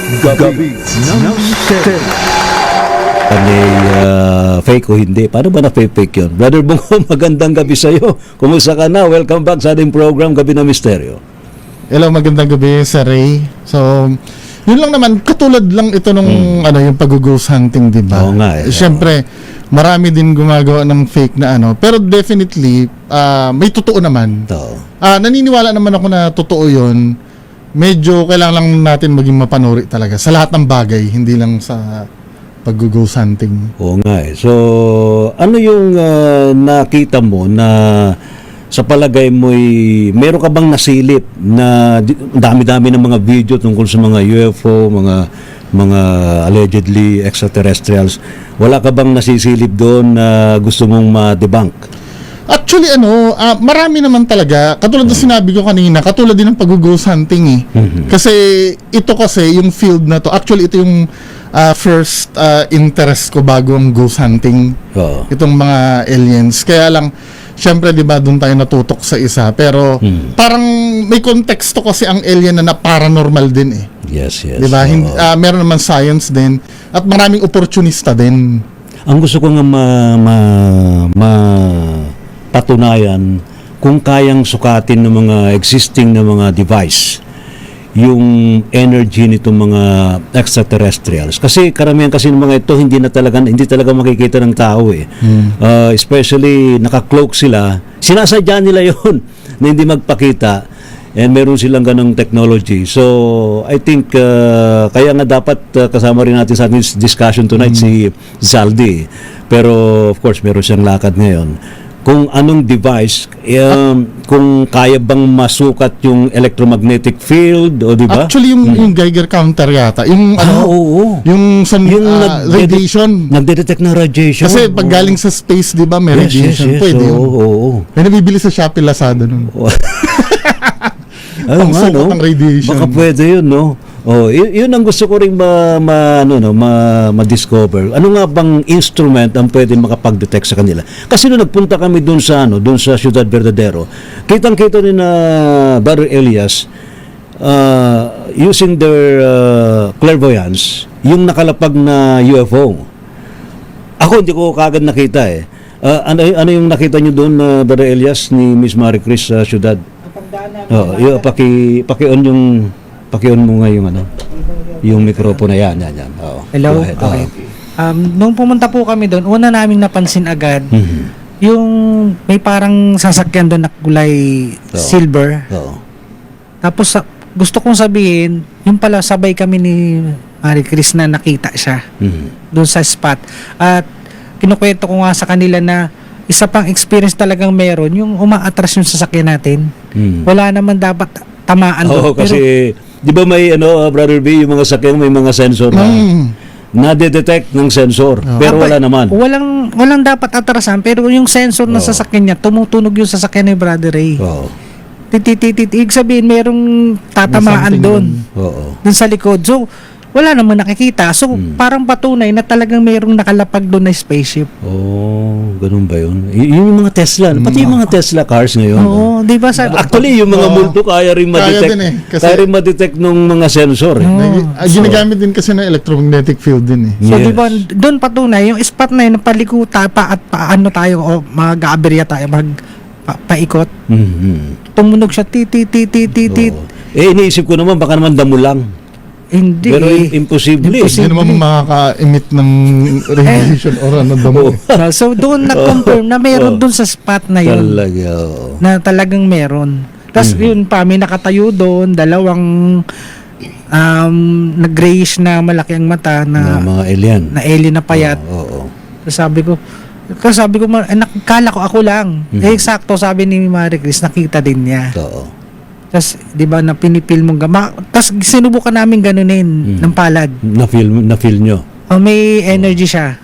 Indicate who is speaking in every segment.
Speaker 1: Gabi ng Misteryo.
Speaker 2: Fake o hindi? Paano ba na-fake yun? Brother Bungo, magandang gabi sa iyo. Kumusta ka na? Welcome back sa ating program, Gabi ng Misteryo.
Speaker 3: Hello, magandang gabi sa Ray. So, yun lang naman, katulad lang ito nung yung pag-ghost hunting, di ba?
Speaker 2: Oo nga.
Speaker 3: Siyempre, marami din gumagawa ng fake na pero definitely, may totoo naman. Naniniwala naman ako na totoo yun. Medyo kailangan lang natin maging mapanuri talaga sa lahat ng bagay, hindi lang sa pag-ghost hunting.
Speaker 2: Oo nga. So, ano yung nakita mo na sa palagay mo'y meron ka bang nasilip na dami-dami ng mga video tungkol sa mga UFO, mga allegedly extraterrestrials? Wala ka bang nasisilip doon na gusto mong ma-debunk?
Speaker 3: Actually, marami naman talaga. Katulad na sinabi ko kanina, katulad din ng pag-ghost hunting Kasi ito yung field na to. Actually, ito yung first interest ko bago ang ghost hunting. Itong mga aliens. Kaya lang, syempre, di ba, doon tayo natutok sa isa. Pero, parang may konteksto kasi ang alien na paranormal din
Speaker 2: Yes.
Speaker 3: Di ba? Meron naman science din. At maraming opportunista din.
Speaker 2: Ang gusto ko nga patunayan kung kayang sukatin ng mga existing na mga device yung energy nitong mga extraterrestrials. Kasi karamihan kasi ng mga ito hindi talaga makikita ng tao especially naka-cloak sila. Sinasadya nila yon na hindi magpakita, and meron silang ganong technology. So I think kaya nga dapat kasama rin natin sa ating discussion tonight si Zaldi. Pero of course meron siyang lakad ngayon. Kung anong device, kung kaya bang masukat yung electromagnetic field, o di ba?
Speaker 3: Actually, yung Geiger counter yata. Yung yung radiation.
Speaker 2: Nagde-detect ng radiation.
Speaker 3: Kasi pag galing sa space, di ba, may radiation. Pwede yun. May nabibili sa Shopee Lazada nun. Pang-sukat ng radiation.
Speaker 2: Baka pwede yun, no? Yun ang gusto ko ring ma-discover. Ano nga bang instrument ang pwede makapag-detect sa kanila? Kasi nung nagpunta kami doon sa Ciudad Verdadero, kitang-kita ni na Brother Elias using their clairvoyance, yung nakalapag na UFO. Ako hindi ko kagad nakita ano yung nakita nyo doon, Brother Elias, ni Miss Marie Chris sa Ciudad? Paki-on mo nga yung microphone na yan.
Speaker 4: Hello? Okay. Nung pumunta po kami doon, una naming napansin agad, yung may parang sasakyan doon na kulay silver. Tapos gusto kong sabihin, yung pala sabay kami ni Marie Chris na nakita siya doon sa spot. At kinukwento ko nga sa kanila na isa pang experience talagang meron, yung umaatras yung sasakyan natin. Wala naman dapat tamaan doon.
Speaker 2: Kasi di ba may Brother B, yung mga sakyan may mga sensor na detect ng sensor, pero wala naman.
Speaker 4: Walang dapat atrasan, pero yung sensor ng sasakyan niya, tumutunog yung sasakyan ni Brother Ray. Ibig sabihin, merong tatamaan doon. Doon sa likod. So, wala naman nakikita. So, parang patunay na talagang mayroong nakalapag doon na spaceship.
Speaker 2: Ganun ba yun? Yung mga Tesla, pati yung mga Tesla cars ngayon.
Speaker 4: Di ba?
Speaker 2: Actually, yung mga multo kaya rin ma-detect nung mga sensor.
Speaker 3: Ginagamit din kasi ng electromagnetic field din
Speaker 4: So, di ba, doon patunay, yung spot na yun, palikuta pa at paano tayo, mag-aaberya tayo, paikot. Tumunog siya,
Speaker 2: iniisip ko naman, baka naman damo lang.
Speaker 4: Hindi.
Speaker 2: Pero imposible.
Speaker 3: Hindi naman makaka-emit ng radiation or damo.
Speaker 4: So doon na-confirm na meron doon sa spot na yun.
Speaker 2: Talaga.
Speaker 4: Na talagang meron. Tapos yun pa, may nakatayo doon, dalawang nag-grayish na malaki ang mata na
Speaker 2: mga alien.
Speaker 4: Na alien na payat. Sabi ko, nakakala ko ako lang. Eksakto, sabi ni Marie Chris, nakita din niya. Tapos, di ba, na pinipil mong tapos sinubukan namin ganunin ng palad.
Speaker 2: Na-feel nyo?
Speaker 4: May energy siya.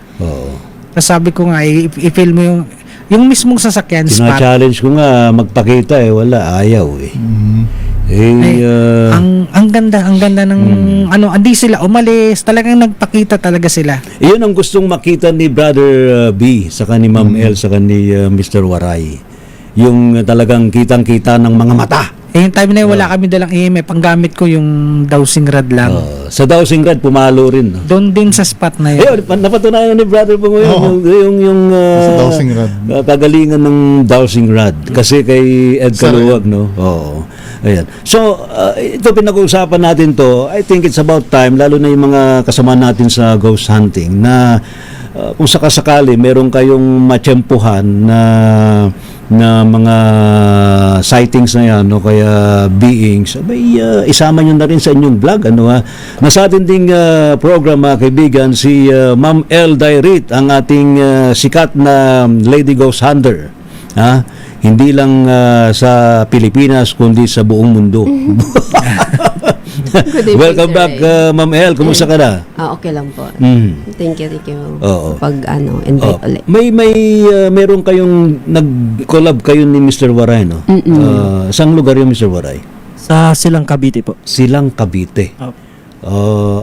Speaker 4: Tapos sabi ko nga, i-feel mo yung mismong sasakyan spot.
Speaker 2: Tina-challenge ko nga, magpakita wala, ayaw
Speaker 4: ang ganda ng hindi sila umalis, talagang nagpakita talaga sila.
Speaker 2: Iyon ang gustong makita ni Brother B, saka ni Ma'am L, saka ni Mr. Waray. Yung talagang kitang-kita ng mga mata.
Speaker 4: Eh, yung time na yun, wala kami dalang EMF. Ang gamit ko yung dowsing rod lang.
Speaker 2: Sa dowsing rod, pumalo rin. No?
Speaker 4: Doon din sa spot na yun.
Speaker 2: Napatunayan ni Brother po ngayon yung
Speaker 3: Sa dowsing rod.
Speaker 2: kagalingan ng dowsing rod. Kasi kay Ed Caluwag, no? Oo. Ayan. So, ito pinag-uusapan natin to. I think it's about time, lalo na yung mga kasama natin sa ghost hunting, na kung sakasakali meron kayong matsyempuhan na mga sightings na yan, no, kaya beings, may isama nyo na rin sa inyong vlog, ano ha. Nasa atin ding program, mga kaibigan, si Ma'am El Dairit, ang ating sikat na lady ghost hunter, ha? Hindi lang sa Pilipinas kundi sa buong mundo.
Speaker 5: Good evening,
Speaker 2: Welcome
Speaker 5: Sir
Speaker 2: back,
Speaker 5: Ray.
Speaker 2: Ma'am El, kumusta ka na?
Speaker 5: Okay lang po.
Speaker 2: Mm.
Speaker 5: Thank you
Speaker 2: Oo.
Speaker 5: pag invite ulit.
Speaker 2: Meron kayong nag-collab kayo ni Mr. Waray, no? Saan lugar yung Mr. Waray?
Speaker 6: Sa Silang Cavite po.
Speaker 2: Silang Cavite.
Speaker 6: Opo.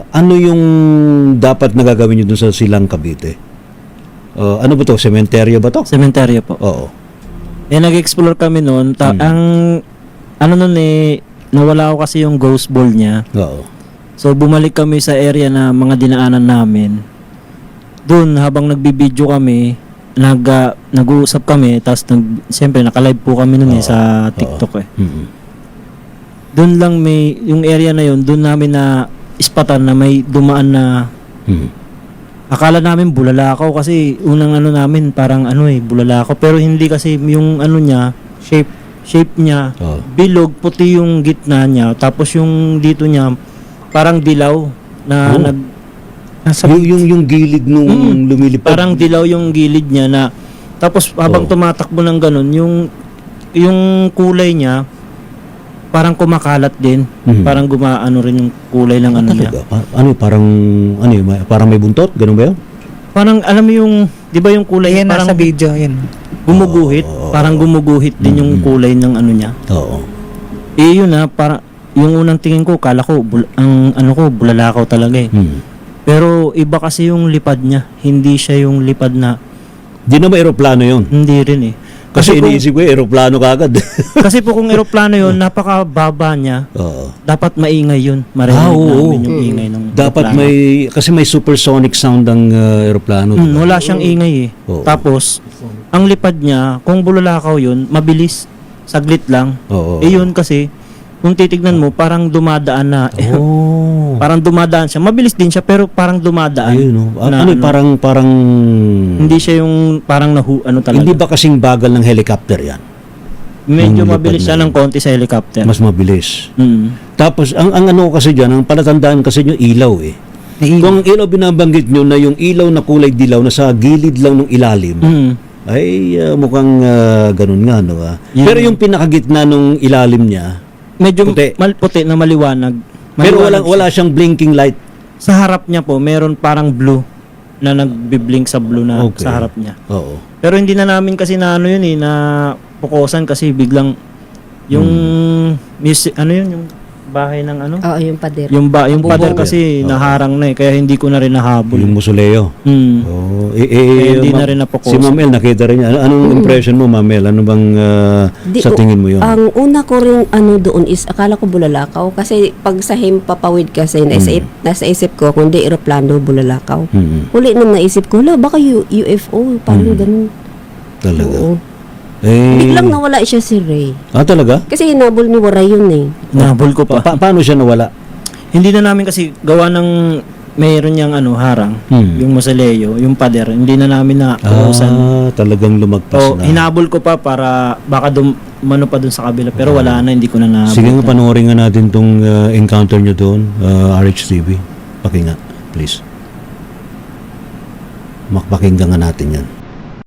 Speaker 2: Ano yung dapat na gagawin nyo dun sa Silang Cavite? Ano ba to? Sementeryo ba to?
Speaker 6: Sementeryo po.
Speaker 2: Oo.
Speaker 6: Nag-explore kami noon. Ang ano nun nawala ako kasi yung ghost ball niya.
Speaker 2: Oo.
Speaker 6: So bumalik kami sa area na mga dinaanan namin. Doon habang nagbibideo kami, nag-uusap kami, tapos siyempre naka-live po kami noon sa TikTok
Speaker 2: Mm-mm.
Speaker 6: Doon lang yung area na yun, doon namin na ispatan na may dumaan na akala namin bulalakaw kasi unang namin parang bulalakaw, pero hindi kasi yung niya, shape niya, bilog, puti yung gitna niya, tapos yung dito niya parang dilaw na
Speaker 2: yung gilid nung lumilipad.
Speaker 6: parang dilaw yung gilid niya na tapos habang tumatakbo ng ganun, yung kulay niya parang kumakalat din. Parang gumaano rin yung kulay ng niya.
Speaker 2: Parang may buntot, ganun ba yun?
Speaker 6: Parang alam mo yung, 'di ba yung kulay
Speaker 4: Yan,
Speaker 6: parang
Speaker 4: nasa video, yan.
Speaker 6: gumuguhit, parang gumuguhit din yung kulay ng niya.
Speaker 2: Oo.
Speaker 6: Yun para yung unang tingin ko, kala ko bulalakaw talaga eh. Pero iba kasi yung lipad niya, hindi siya yung lipad na
Speaker 2: Di na ba eroplano yun?
Speaker 6: hindi rin eh.
Speaker 2: Kasi
Speaker 6: kung-
Speaker 2: iniisip ko, eroplano kagad.
Speaker 6: Kasi po kung eroplano yun, napakababa niya,
Speaker 2: Oo.
Speaker 6: dapat maingay yun. Marinig
Speaker 2: oo.
Speaker 6: namin yung ingay ng
Speaker 2: Dapat
Speaker 6: eroplano.
Speaker 2: kasi may supersonic sound ang eroplano. diba?
Speaker 6: Wala siyang ingay eh.
Speaker 2: Oo.
Speaker 6: Tapos, ang lipad niya, kung bulalakaw yun, mabilis. Saglit lang.
Speaker 2: Oo.
Speaker 6: Yun kasi, kung titignan mo, parang dumadaan na.
Speaker 2: Oh.
Speaker 6: Parang dumadaan siya. Mabilis din siya, pero parang dumadaan.
Speaker 2: Ayun, no?
Speaker 6: Na
Speaker 2: Parang
Speaker 6: Hindi siya yung parang talaga.
Speaker 2: hindi ba kasing bagal ng helicopter yan?
Speaker 6: Medyo
Speaker 2: yung
Speaker 6: mabilis
Speaker 2: lipad
Speaker 6: siya
Speaker 2: na
Speaker 6: ng konti sa helicopter.
Speaker 2: Mas mabilis.
Speaker 6: Mm.
Speaker 2: Tapos, ang kasi dyan, ang palatandaan kasi nyo, ilaw eh. Kung ang ilaw binabanggit nyo na yung ilaw na kulay dilaw na sa gilid lang ng ilalim,
Speaker 6: Mm.
Speaker 2: ay mukhang ganun nga, no?
Speaker 6: Yun.
Speaker 2: Pero yung pinakagitna ng ilalim niya,
Speaker 6: Medyo
Speaker 2: Puti.
Speaker 6: puti na maliwanag.
Speaker 2: pero
Speaker 6: Maliwanag
Speaker 2: wala siyang blinking light.
Speaker 6: siya. Sa harap niya po, meron parang blue na nagbi-blink sa blue na
Speaker 2: Okay.
Speaker 6: sa harap niya.
Speaker 2: Oo.
Speaker 6: Pero hindi na namin kasi na yun na pukosan kasi biglang yung yung bahay ng
Speaker 5: Oo, yung pader.
Speaker 6: yung
Speaker 5: Bubong.
Speaker 6: pader kasi naharang na kaya hindi ko na rin nahabol.
Speaker 2: Yung musoleo.
Speaker 6: Mm.
Speaker 2: Oh,
Speaker 6: Kaya hindi na rin napokus.
Speaker 2: Si Mamel, nakita rin niya. Anong impression mo, Mamel? Ano bang sa tingin mo yun?
Speaker 5: Ang una ko rin doon is akala ko bulalakaw kasi pag sa himpapawid kasi nasa isip ko kundi eroplano bulalakaw. Huli nung naisip ko, baka UFO, parang ganun.
Speaker 2: Talaga.
Speaker 5: Oo.
Speaker 2: Eh,
Speaker 5: Biglang nawala siya si Ray.
Speaker 2: talaga?
Speaker 5: Kasi hinabol ni Waray yun eh.
Speaker 6: Nahabol ko pa.
Speaker 2: Paano siya nawala?
Speaker 6: Hindi na namin kasi gawa ng mayroon niyang harang, yung mausoleo, yung pader, hindi na namin na usan.
Speaker 2: Talagang lumagpas na.
Speaker 6: Hinabol ko pa para baka mano pa dun sa kabila pero wala na, hindi ko na nahabol.
Speaker 2: Sige nga, panoorin nga natin tong encounter nyo doon, RHTV. Pakinggan, please. Pakinggan nga natin yan.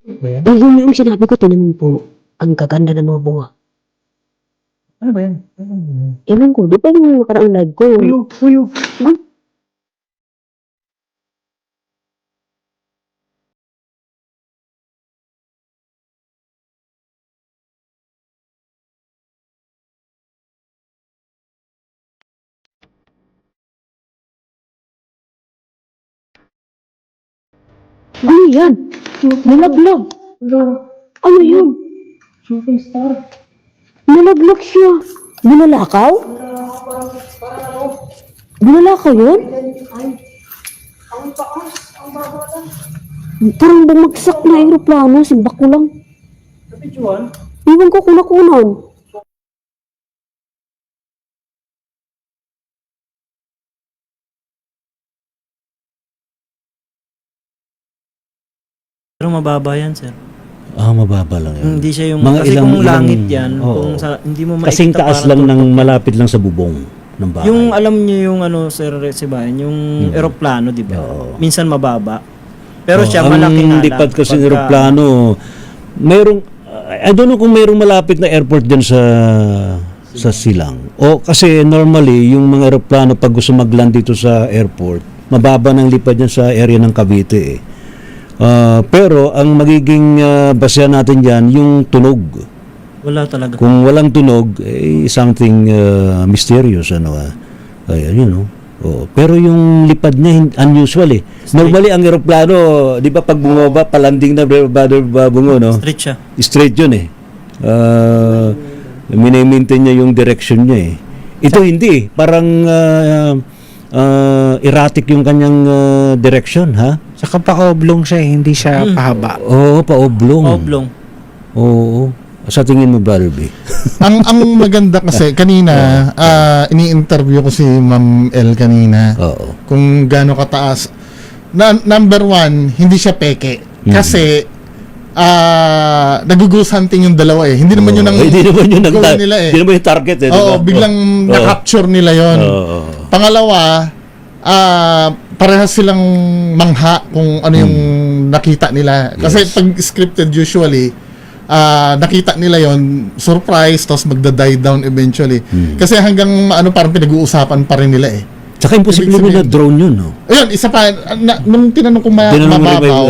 Speaker 5: Yung sinabi ko, tinanong po, ang gaganda na mga bunga.
Speaker 4: Ano ba yan?
Speaker 5: Ewan ko, di ba yung nakaraang live ko?
Speaker 4: Uyog.
Speaker 5: Ano yan? Nalaglag. Ano yun?
Speaker 4: Shooting star.
Speaker 5: Nalaglag siya. Bulalakaw? Bulalakaw yun? Parang bumagsak na aeroplano, simbak ko lang. Iwan ko kunakunan.
Speaker 6: Pero mababa yan, sir.
Speaker 2: Mababa lang yun.
Speaker 6: Hindi siya yung,
Speaker 2: Mga
Speaker 6: kasi
Speaker 2: ilang-
Speaker 6: kung langit yan,
Speaker 2: oo.
Speaker 6: kung sa, hindi mo makikita.
Speaker 2: Kasing taas lang
Speaker 6: parang
Speaker 2: ng
Speaker 6: tutok.
Speaker 2: malapit lang sa bubong ng bahay.
Speaker 6: Yung alam niyo yung ano, sir Sibayan, yung eroplano, di ba?
Speaker 2: Oo.
Speaker 6: Minsan mababa. Pero siya
Speaker 2: ang
Speaker 6: malaki nga lang.
Speaker 2: lipad kasi ng
Speaker 6: Pagka-
Speaker 2: eroplano, mayroong, I don't know kung mayroong malapit na airport din sa Silang. O kasi normally, yung mga eroplano pag gusto mag-land dito sa airport, mababa ng lipad yan sa area ng Cavite eh. Pero ang magiging basehan natin dyan, yung tunog.
Speaker 6: Wala talaga.
Speaker 2: Kung walang tunog, something mysterious. Ayan, you know. Pero yung lipad niya, unusual eh. Normally, ang eroplano, di ba pag bumaba, palanding na babungo, no?
Speaker 6: Straight siya.
Speaker 2: Straight yun eh. Minimaintain niya yung direction niya eh. Ito hindi. Parang erratic yung kanyang direction, ha?
Speaker 4: Saka pa-oblong siya, hindi siya pahaba.
Speaker 2: Oo, paoblong.
Speaker 6: Oblong.
Speaker 2: Oo. Sa tingin mo, Brother B?
Speaker 3: ang maganda kasi kanina ini-interview ko si Ma'am L kanina
Speaker 2: Oo.
Speaker 3: kung gaano kataas. Number one, hindi siya peke. Kasi nag-goose hunting yung dalawa eh. Hindi naman yun ang
Speaker 2: Hindi naman yun ang
Speaker 3: goal nila eh.
Speaker 2: Hindi naman yung target eh.
Speaker 3: Oo,
Speaker 2: diba?
Speaker 3: biglang na-capture nila yon.
Speaker 2: Oo.
Speaker 3: Pangalawa, parehas silang mangha kung ano yung nakita nila. Kasi pag scripted usually, nakita nila yon surprise, tapos magda-die down eventually. Kasi hanggang parang pinag-uusapan pa rin nila eh.
Speaker 2: Tsaka imposible
Speaker 3: Ibig
Speaker 2: mo na
Speaker 3: sabihin-
Speaker 2: drone yun, no?
Speaker 3: Ayun, isa pa, nung tinanong ko
Speaker 2: Tinanong mo rin ba
Speaker 3: mababaw,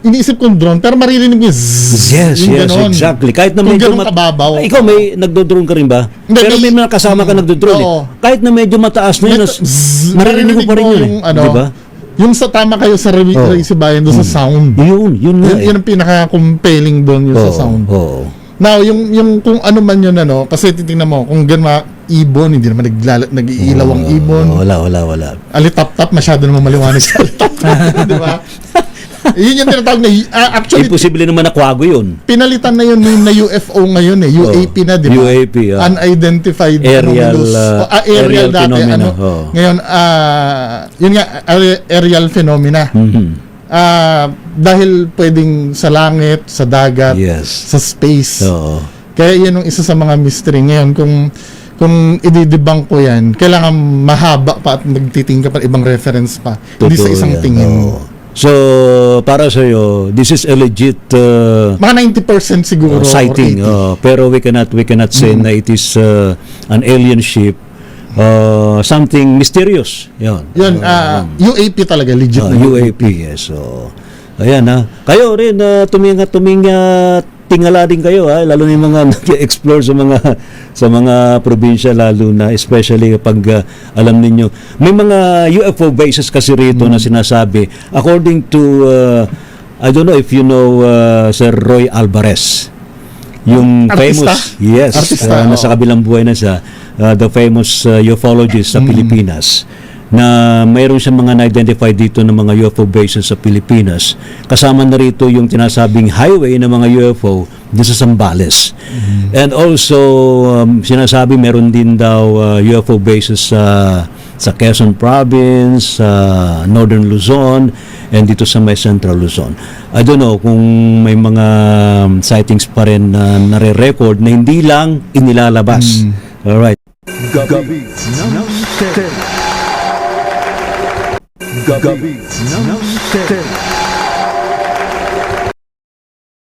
Speaker 3: iniisip ko yung drone, pero maririnig mo yung zzz,
Speaker 2: Yes,
Speaker 3: yung
Speaker 2: yes,
Speaker 3: ganon.
Speaker 2: exactly. Kahit na
Speaker 3: Kung
Speaker 2: medyo
Speaker 3: ganun kababaw.
Speaker 2: Ikaw may nagdo-drone ka rin ba?
Speaker 3: Hindi,
Speaker 2: Pero may mga kasama ka nagdo-drone
Speaker 3: oo.
Speaker 2: eh. Kahit na medyo mataas na yun, maririnig mo pa rin yun eh.
Speaker 3: ano,
Speaker 2: Di ba?
Speaker 3: yung sa tama kayo sa Sibayan doon sa sound.
Speaker 2: Yun nga
Speaker 3: Yun ang pinaka-compelling doon yung sa sound.
Speaker 2: Oo.
Speaker 3: Now, yung kung ano man yun, kasi titingnan mo, kung ganun ibon, hindi naman nag-iilaw ang ibon.
Speaker 2: Wala.
Speaker 3: Alitap-tap, masyado naman maliwanag sa alitap-tap. Di ba? Yun yung tinatawag na, actually,
Speaker 2: Imposible naman na kwago yun.
Speaker 3: pinalitan na yun na UFO ngayon eh. UAP na, di ba?
Speaker 2: UAP,
Speaker 3: Unidentified
Speaker 2: Aerial,
Speaker 3: anomalous. Aerial
Speaker 2: aerial
Speaker 3: dati.
Speaker 2: phenomena, oo.
Speaker 3: Ngayon, yun nga, aerial phenomena.
Speaker 2: Mhm.
Speaker 3: Dahil pwedeng sa langit, sa dagat,
Speaker 2: Yes.
Speaker 3: sa space.
Speaker 2: Oo.
Speaker 3: Kaya yun ang isa sa mga mystery. Ngayon, kung ididebunk ko yan, kailangan mahaba pa at magtitingin ka pa ibang reference pa. Hindi sa
Speaker 2: Totoo
Speaker 3: isang
Speaker 2: yan,
Speaker 3: tingin.
Speaker 2: oo. So, para sa iyo, this is a legit
Speaker 3: Mga 90% siguro. or
Speaker 2: sighting,
Speaker 3: 80.
Speaker 2: pero we cannot say na it is an alien ship, something mysterious. Yun.
Speaker 3: Yun, UAP talaga, legit na
Speaker 2: UAP, yes. So, ayan ha. Kayo rin, tingala din kayo ha, lalo na yung mga nag-explore sa mga probinsya, lalo na especially kapag alam ninyo may mga UFO bases kasi rito na sinasabi according to I don't know if you know Sir Roy Alvarez, yung
Speaker 3: Artista?
Speaker 2: famous, yes,
Speaker 3: Artista,
Speaker 2: nasa kabilang buhay na siya, the famous ufologist sa Pilipinas, na mayroon siyang mga na-identify dito ng mga UFO bases sa Pilipinas. Kasama na rito yung tinasabing highway ng mga UFO dito sa Zambales. And also, sinasabi meron din daw UFO bases sa Quezon Province, sa Northern Luzon, and dito sa may Central Luzon. I don't know kung may mga sightings pa rin na nare-record na hindi lang inilalabas. Alright.
Speaker 1: Gabi ng Mister. Gabi ng Mister.